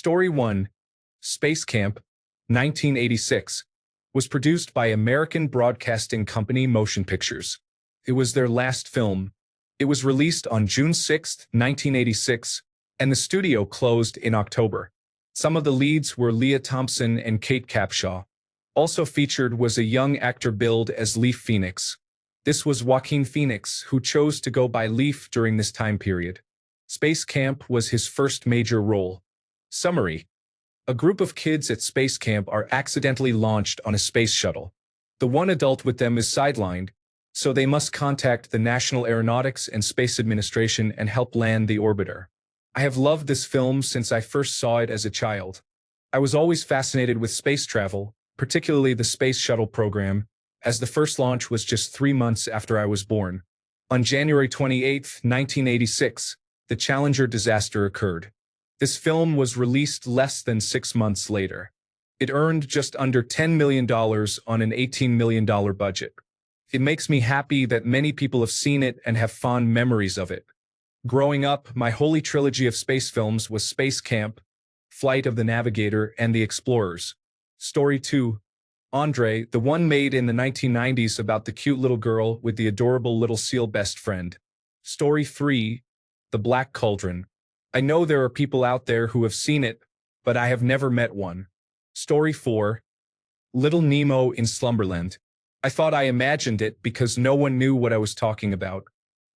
Story 1, Space Camp, 1986, was produced by American Broadcasting Company Motion Pictures. It was their last film. It was released on June 6, 1986, and the studio closed in October. Some of the leads were Leah Thompson and Kate Capshaw. Also featured was a young actor billed as Leaf Phoenix. This was Joaquin Phoenix, who chose to go by Leaf during this time period. Space Camp was his first major role. Summary: a group of kids at Space Camp are accidentally launched on a space shuttle. The one adult with them is sidelined, so they must contact the National Aeronautics and Space Administration and help land the orbiter. I have loved this film since I first saw it as a child. I was always fascinated with space travel, particularly the Space Shuttle program, as the first launch was just 3 months after I was born. On January 28, 1986, the Challenger disaster occurred. This film was released less than 6 months later. It earned just under $10 million on an $18 million budget. It makes me happy that many people have seen it and have fond memories of it. Growing up, my holy trilogy of space films was Space Camp, Flight of the Navigator, and The Explorers. Story 2, Andre, the one made in the 1990s about the cute little girl with the adorable little seal best friend. Story 3, The Black Cauldron. I know there are people out there who have seen it, but I have never met one. Story 4, Little Nemo in Slumberland. I thought I imagined it because no one knew what I was talking about.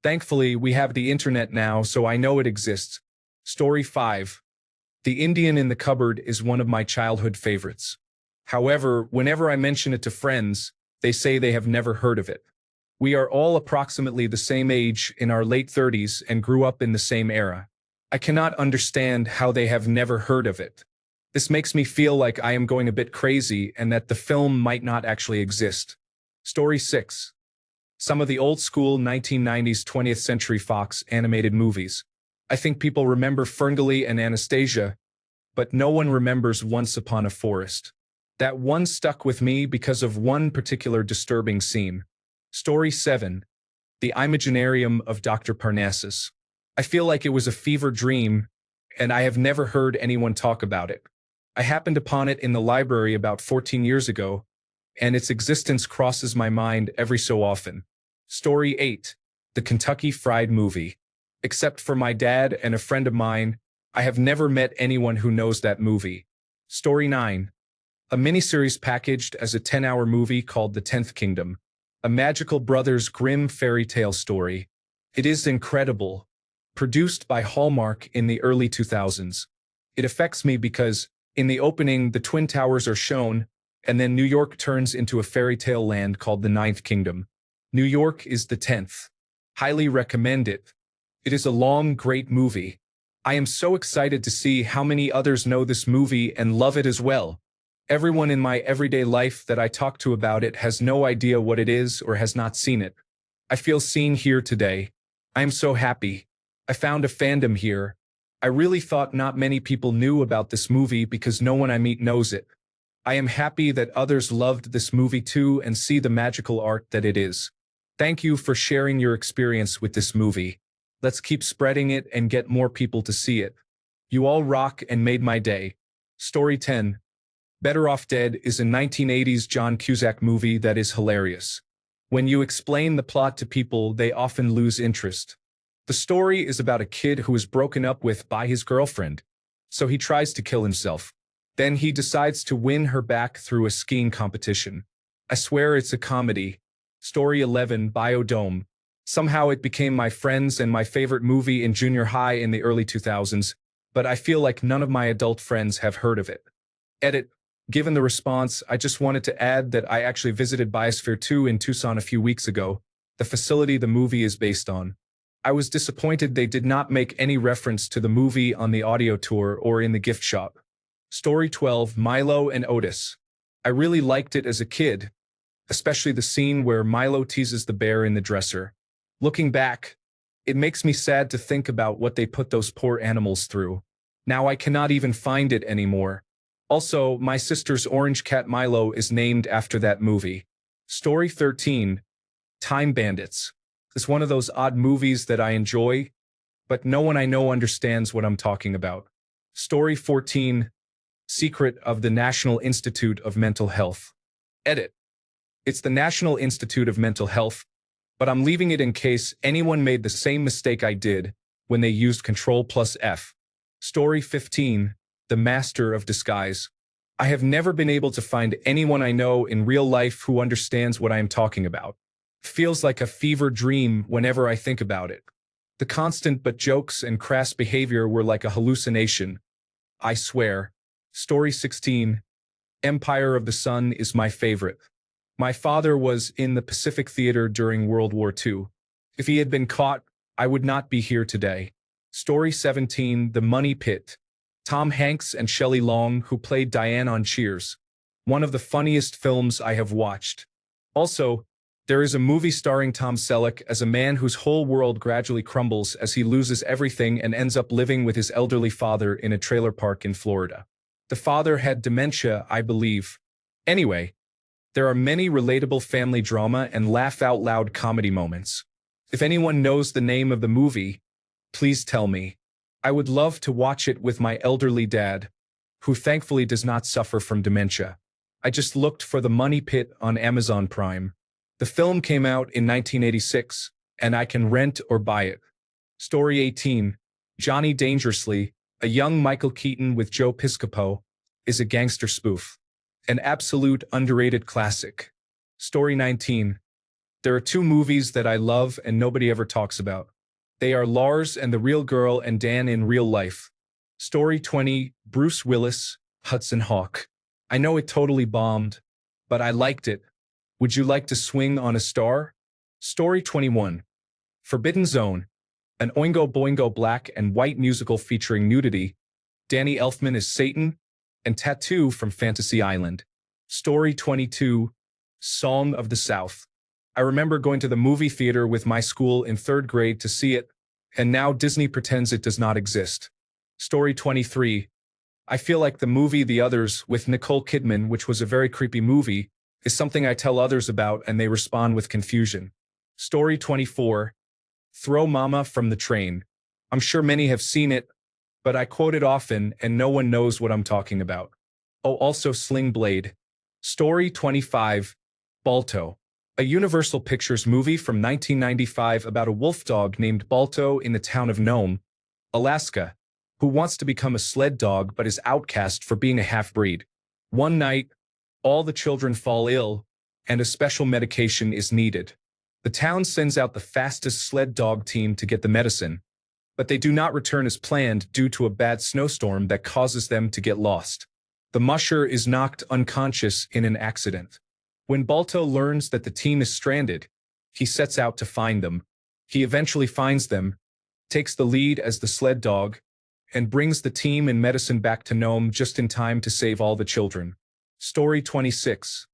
Thankfully, we have the internet now, so I know it exists. Story 5, The Indian in the Cupboard is one of my childhood favorites. However, whenever I mention it to friends, they say they have never heard of it. We are all approximately the same age, in our late 30s, and grew up in the same era. I cannot understand how they have never heard of it. This makes me feel like I am going a bit crazy and that the film might not actually exist. Story 6, some of the old-school 1990s 20th Century Fox animated movies. I think people remember Ferngully and Anastasia, but no one remembers Once Upon a Forest. That one stuck with me because of one particular disturbing scene. Story 7, The Imaginarium of Dr. Parnassus. I feel like it was a fever dream, and I have never heard anyone talk about it. I happened upon it in the library about 14 years ago, and its existence crosses my mind every so often. Story 8, The Kentucky Fried Movie. Except for my dad and a friend of mine, I have never met anyone who knows that movie. Story 9, a miniseries packaged as a 10-hour movie called The 10th Kingdom, a magical Brothers Grimm fairy tale story. It is incredible. Produced by Hallmark in the early 2000s. It affects me because, in the opening, the Twin Towers are shown, and then New York turns into a fairy tale land called the Ninth Kingdom. New York is the 10th. Highly recommend it. It is a long, great movie. I am so excited to see how many others know this movie and love it as well. Everyone in my everyday life that I talk to about it has no idea what it is or has not seen it. I feel seen here today. I am so happy. I found a fandom here. I really thought not many people knew about this movie because no one I meet knows it. I am happy that others loved this movie too and see the magical art that it is. Thank you for sharing your experience with this movie. Let's keep spreading it and get more people to see it. You all rock and made my day. Story 10, Better Off Dead is a 1980s John Cusack movie that is hilarious. When you explain the plot to people, they often lose interest. The story is about a kid who is broken up with by his girlfriend, so he tries to kill himself. Then he decides to win her back through a skiing competition. I swear it's a comedy. Story 11, Biodome. Somehow it became my friends and my favorite movie in junior high in the early 2000s, but I feel like none of my adult friends have heard of it. Edit. Given the response, I just wanted to add that I actually visited Biosphere 2 in Tucson a few weeks ago, the facility the movie is based on. I was disappointed they did not make any reference to the movie on the audio tour or in the gift shop. Story 12, Milo and Otis. I really liked it as a kid, especially the scene where Milo teases the bear in the dresser. Looking back, it makes me sad to think about what they put those poor animals through. Now I cannot even find it anymore. Also, my sister's orange cat Milo is named after that movie. Story 13, Time Bandits. It's one of those odd movies that I enjoy, but no one I know understands what I'm talking about. Story 14, Secret of the National Institute of Mental Health. Edit. It's the National Institute of Mental Health, but I'm leaving it in case anyone made the same mistake I did when they used Control+F. Story 15, The Master of Disguise. I have never been able to find anyone I know in real life who understands what I am talking about. Feels like a fever dream whenever I think about it. The constant but jokes and crass behavior were like a hallucination. I swear. Story 16, Empire of the Sun is my favorite. My father was in the Pacific Theater during World War II. If he had been caught, I would not be here today. Story 17, The Money Pit. Tom Hanks and Shelley Long, who played Diane on Cheers. One of the funniest films I have watched. Also, there is a movie starring Tom Selleck as a man whose whole world gradually crumbles as he loses everything and ends up living with his elderly father in a trailer park in Florida. The father had dementia, I believe. Anyway, there are many relatable family drama and laugh-out-loud comedy moments. If anyone knows the name of the movie, please tell me. I would love to watch it with my elderly dad, who thankfully does not suffer from dementia. I just looked for The Money Pit on Amazon Prime. The film came out in 1986, and I can rent or buy it. Story 18, Johnny Dangerously, a young Michael Keaton with Joe Piscopo, is a gangster spoof. An absolute underrated classic. Story 19, there are two movies that I love and nobody ever talks about. They are Lars and the Real Girl and Dan in Real Life. Story 20, Bruce Willis, Hudson Hawk. I know it totally bombed, but I liked it. Would you like to swing on a star? Story 21, Forbidden Zone. An Oingo Boingo black and white musical featuring nudity. Danny Elfman is Satan, and Tattoo from Fantasy Island. Story 22, Song of the South. I remember going to the movie theater with my school in 3rd grade to see it, and now Disney pretends it does not exist. Story 23, I feel like the movie The Others with Nicole Kidman, which was a very creepy movie, is something I tell others about and they respond with confusion. Story 24, Throw Mama from the Train. I'm sure many have seen it, but I quote it often and no one knows what I'm talking about. Oh, also Sling Blade. Story 25, Balto. A Universal Pictures movie from 1995 about a wolf dog named Balto in the town of Nome, Alaska, who wants to become a sled dog but is outcast for being a half-breed. One night, all the children fall ill, and a special medication is needed. The town sends out the fastest sled dog team to get the medicine, but they do not return as planned due to a bad snowstorm that causes them to get lost. The musher is knocked unconscious in an accident. When Balto learns that the team is stranded, he sets out to find them. He eventually finds them, takes the lead as the sled dog, and brings the team and medicine back to Nome just in time to save all the children. Story 26,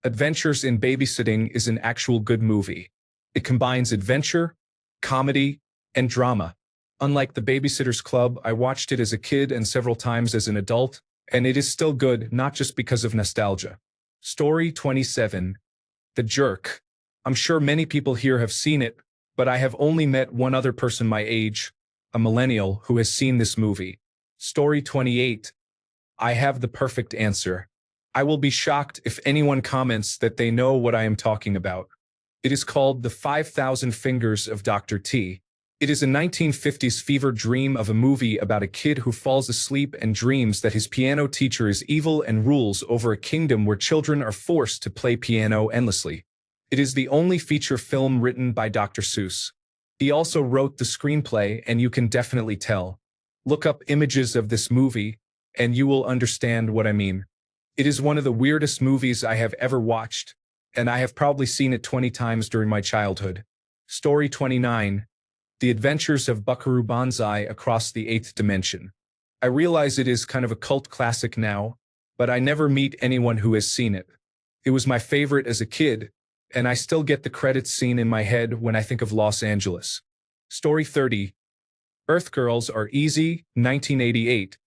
Adventures in Babysitting is an actual good movie. It combines adventure, comedy, and drama. Unlike The Babysitter's Club, I watched it as a kid and several times as an adult, and it is still good, not just because of nostalgia. Story 27, The Jerk. I'm sure many people here have seen it, but I have only met one other person my age, a millennial, who has seen this movie. Story 28, I have the perfect answer. I will be shocked if anyone comments that they know what I am talking about. It is called The 5,000 Fingers of Dr. T. It is a 1950s fever dream of a movie about a kid who falls asleep and dreams that his piano teacher is evil and rules over a kingdom where children are forced to play piano endlessly. It is the only feature film written by Dr. Seuss. He also wrote the screenplay, and you can definitely tell. Look up images of this movie, and you will understand what I mean. It is one of the weirdest movies I have ever watched, and I have probably seen it 20 times during my childhood. Story 29, The Adventures of Buckaroo Banzai Across the Eighth Dimension. I realize it is kind of a cult classic now, but I never meet anyone who has seen it. It was my favorite as a kid, and I still get the credits scene in my head when I think of Los Angeles. Story 30, Earth Girls Are Easy, 1988,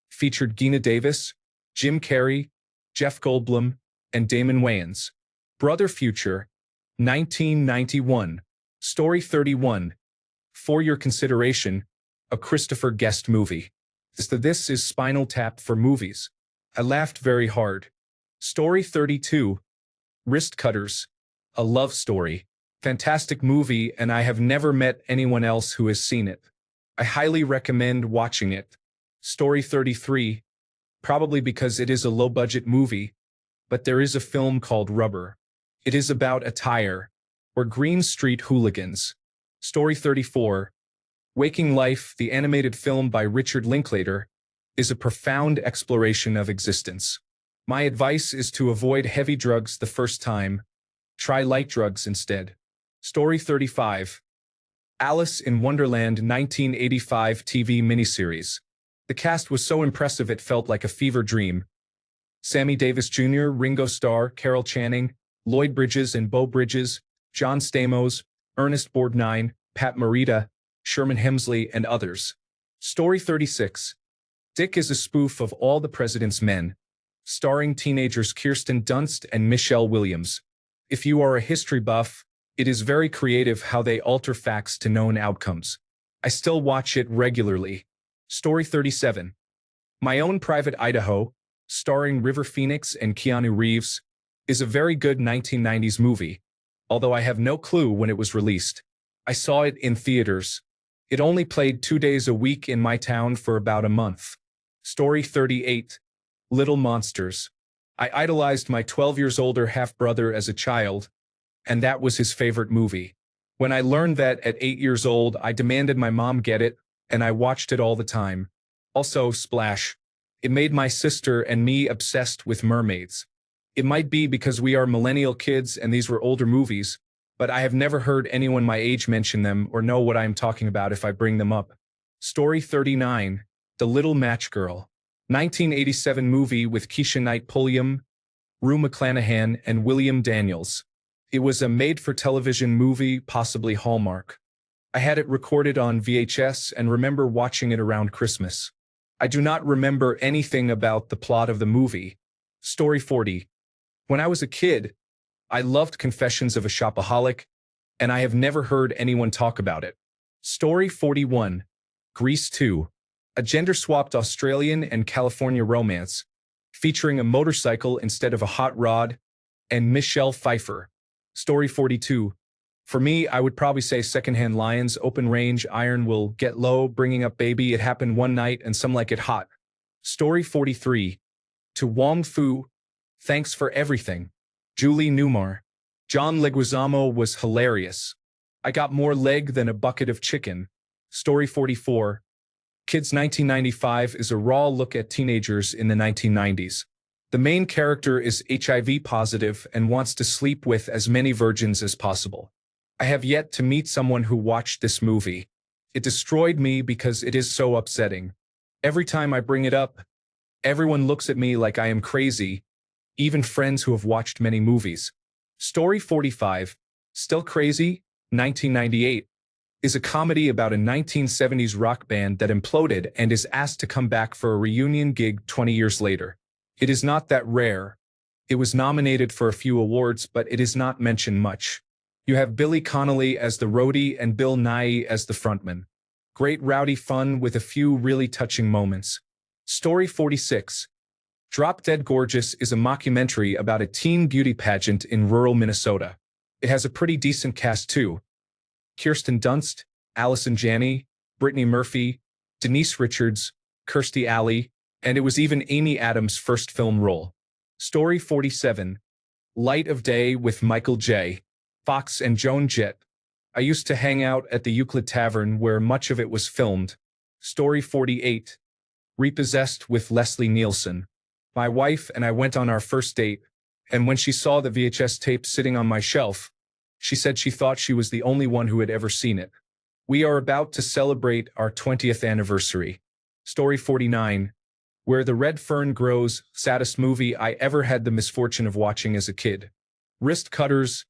featured Geena Davis, Jim Carrey, Jeff Goldblum, and Damon Wayans. Brother Future, 1991. Story 31, For Your Consideration, a Christopher Guest movie. This is Spinal Tap for movies. I laughed very hard. Story 32. Wrist Cutters. A love story. Fantastic movie, and I have never met anyone else who has seen it. I highly recommend watching it. Story 33. Probably because it is a low-budget movie, but there is a film called Rubber. It is about a tire, or Green Street Hooligans. Story 34. Waking Life, the animated film by Richard Linklater, is a profound exploration of existence. My advice is to avoid heavy drugs the first time. Try light drugs instead. Story 35. Alice in Wonderland 1985 TV miniseries. The cast was so impressive it felt like a fever dream. Sammy Davis Jr., Ringo Starr, Carol Channing, Lloyd Bridges and Beau Bridges, John Stamos, Ernest Borgnine, Pat Morita, Sherman Hemsley, and others. Story 36. Dick is a spoof of All the President's Men, starring teenagers Kirsten Dunst and Michelle Williams. If you are a history buff, it is very creative how they alter facts to known outcomes. I still watch it regularly. Story 37. My Own Private Idaho, starring River Phoenix and Keanu Reeves, is a very good 1990s movie, although I have no clue when it was released. I saw it in theaters. It only played 2 days a week in my town for about a month. Story 38. Little Monsters. I idolized my 12 years older half-brother as a child, and that was his favorite movie. When I learned that at 8 years old, I demanded my mom get it, and I watched it all the time. Also, Splash. It made my sister and me obsessed with mermaids. It might be because we are millennial kids and these were older movies, but I have never heard anyone my age mention them or know what I am talking about if I bring them up. Story 39. The Little Match Girl. 1987 movie with Keisha Knight Pulliam, Rue McClanahan, and William Daniels. It was a made-for-television movie, possibly Hallmark. I had it recorded on VHS and remember watching it around Christmas. I do not remember anything about the plot of the movie. Story 40. When I was a kid, I loved Confessions of a Shopaholic, and I have never heard anyone talk about it. Story 41. Grease 2. A gender-swapped Australian and California romance, featuring a motorcycle instead of a hot rod, and Michelle Pfeiffer. Story 42. For me, I would probably say Secondhand Lions, Open Range, Iron Will Get Low, Bringing Up Baby, It Happened One Night, and Some Like It Hot. Story 43. To Wong Fu, Thanks for Everything. Julie Newmar. John Leguizamo was hilarious. I got more leg than a bucket of chicken. Story 44. Kids 1995 is a raw look at teenagers in the 1990s. The main character is HIV positive and wants to sleep with as many virgins as possible. I have yet to meet someone who watched this movie. It destroyed me because it is so upsetting. Every time I bring it up, everyone looks at me like I am crazy, even friends who have watched many movies. Story 45, Still Crazy, 1998, is a comedy about a 1970s rock band that imploded and is asked to come back for a reunion gig 20 years later. It is not that rare. It was nominated for a few awards, but it is not mentioned much. You have Billy Connolly as the roadie and Bill Nighy as the frontman. Great rowdy fun with a few really touching moments. Story 46. Drop Dead Gorgeous is a mockumentary about a teen beauty pageant in rural Minnesota. It has a pretty decent cast too. Kirsten Dunst, Allison Janney, Brittany Murphy, Denise Richards, Kirstie Alley, and it was even Amy Adams' first film role. Story 47. Light of Day with Michael J. Fox and Joan Jett. I used to hang out at the Euclid Tavern where much of it was filmed. Story 48. Repossessed with Leslie Nielsen. My wife and I went on our first date, and when she saw the VHS tape sitting on my shelf, she said she thought she was the only one who had ever seen it. We are about to celebrate our 20th anniversary. Story 49. Where the Red Fern Grows, saddest movie I ever had the misfortune of watching as a kid. Wrist Cutters.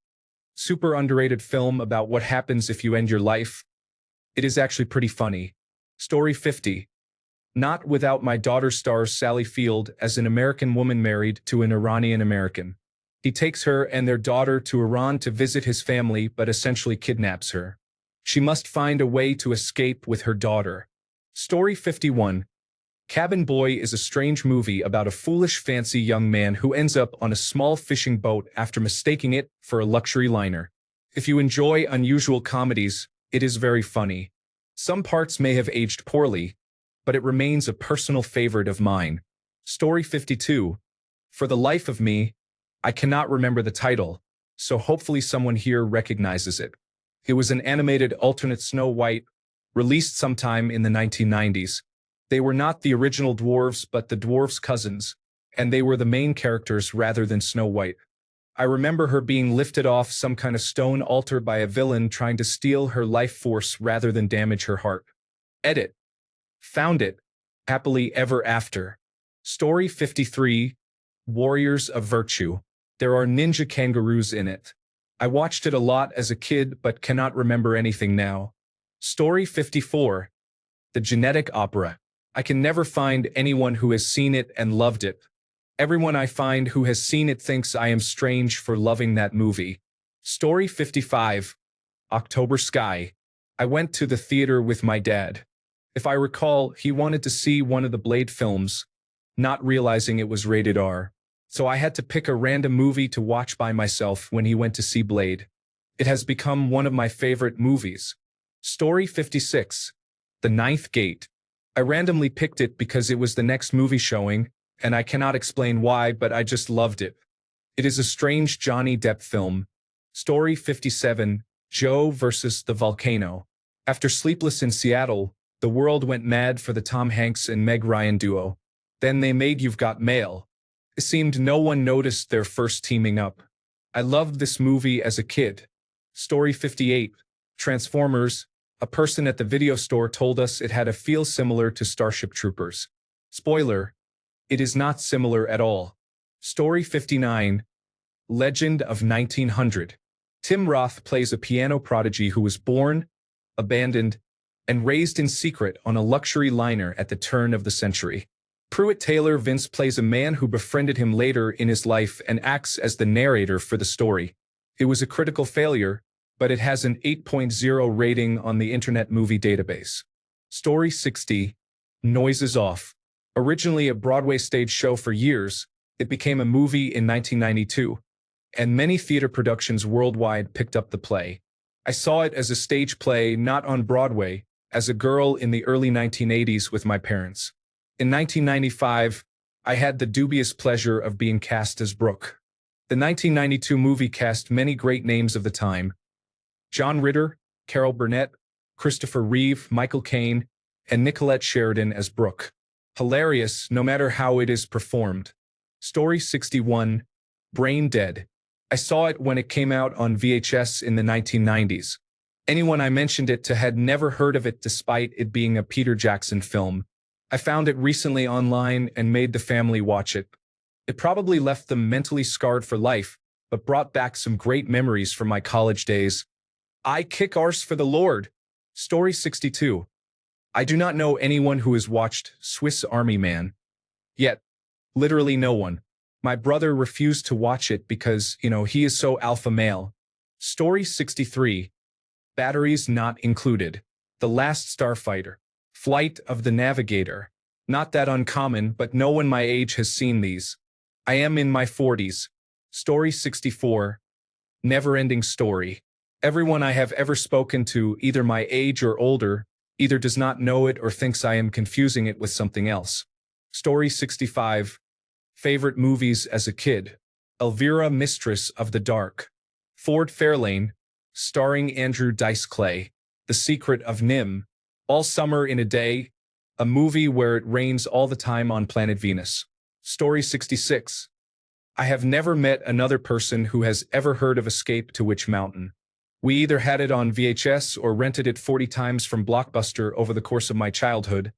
Super underrated film about what happens if you end your life. It is actually pretty funny. Story 50. Not Without My Daughter stars Sally Field as an American woman married to an Iranian American. He takes her and their daughter to Iran to visit his family but essentially kidnaps her. She must find a way to escape with her daughter. Story 51. Cabin Boy is a strange movie about a foolish fancy young man who ends up on a small fishing boat after mistaking it for a luxury liner. If you enjoy unusual comedies, it is very funny. Some parts may have aged poorly, but it remains a personal favorite of mine. Story 52. For the life of me, I cannot remember the title, so hopefully someone here recognizes it. It was an animated alternate Snow White, released sometime in the 1990s. They were not the original dwarves but the dwarves' cousins, and they were the main characters rather than Snow White. I remember her being lifted off some kind of stone altar by a villain trying to steal her life force rather than damage her heart. Edit. Found it. Happily ever after. Story 53. Warriors of Virtue. There are ninja kangaroos in it. I watched it a lot as a kid but cannot remember anything now. Story 54. The Genetic Opera. I can never find anyone who has seen it and loved it. Everyone I find who has seen it thinks I am strange for loving that movie. Story 55. October Sky. I went to the theater with my dad. If I recall, he wanted to see one of the Blade films, not realizing it was rated R. So I had to pick a random movie to watch by myself when he went to see Blade. It has become one of my favorite movies. Story 56. The Ninth Gate. I randomly picked it because it was the next movie showing, and I cannot explain why, but I just loved it. It is a strange Johnny Depp film. Story 57. Joe versus the Volcano. After Sleepless in Seattle, the world went mad for the Tom Hanks and Meg Ryan duo. Then they made You've Got Mail. It seemed no one noticed their first teaming up. I loved this movie as a kid. Story 58. Transformers. A person at the video store told us it had a feel similar to Starship Troopers. Spoiler. It is not similar at all. Story 59. Legend of 1900. Tim Roth plays a piano prodigy who was born, abandoned, and raised in secret on a luxury liner at the turn of the century. Pruitt Taylor Vince plays a man who befriended him later in his life and acts as the narrator for the story. It was a critical failure, but it has an 8.0 rating on the Internet Movie Database. Story 60. Noises Off. Originally a Broadway stage show for years, it became a movie in 1992, and many theater productions worldwide picked up the play. I saw it as a stage play, not on Broadway, as a girl in the early 1980s with my parents. In 1995, I had the dubious pleasure of being cast as Brooke. The 1992 movie cast many great names of the time: John Ritter, Carol Burnett, Christopher Reeve, Michael Caine, and Nicolette Sheridan as Brooke. Hilarious, no matter how it is performed. Story 61. Brain Dead. I saw it when it came out on VHS in the 1990s. Anyone I mentioned it to had never heard of it despite it being a Peter Jackson film. I found it recently online and made the family watch it. It probably left them mentally scarred for life, but brought back some great memories from my college days. I kick arse for the Lord. Story 62. I do not know anyone who has watched Swiss Army Man. Yet. Literally no one. My brother refused to watch it because, he is so alpha male. Story 63. Batteries Not Included. The Last Starfighter. Flight of the Navigator. Not that uncommon, but no one my age has seen these. I am in my 40s. Story 64. Never-ending story. Everyone I have ever spoken to, either my age or older, either does not know it or thinks I am confusing it with something else. Story 65. Favorite movies as a kid. Elvira, Mistress of the Dark. Ford Fairlane, starring Andrew Dice Clay. The Secret of Nim. All Summer in a Day, a movie where it rains all the time on planet Venus. Story 66. I have never met another person who has ever heard of Escape to Witch Mountain. We either had it on VHS or rented it 40 times from Blockbuster over the course of my childhood,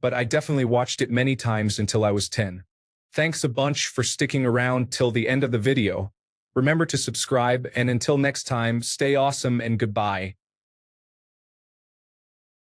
but I definitely watched it many times until I was 10. Thanks a bunch for sticking around till the end of the video. Remember to subscribe, and until next time, stay awesome and goodbye.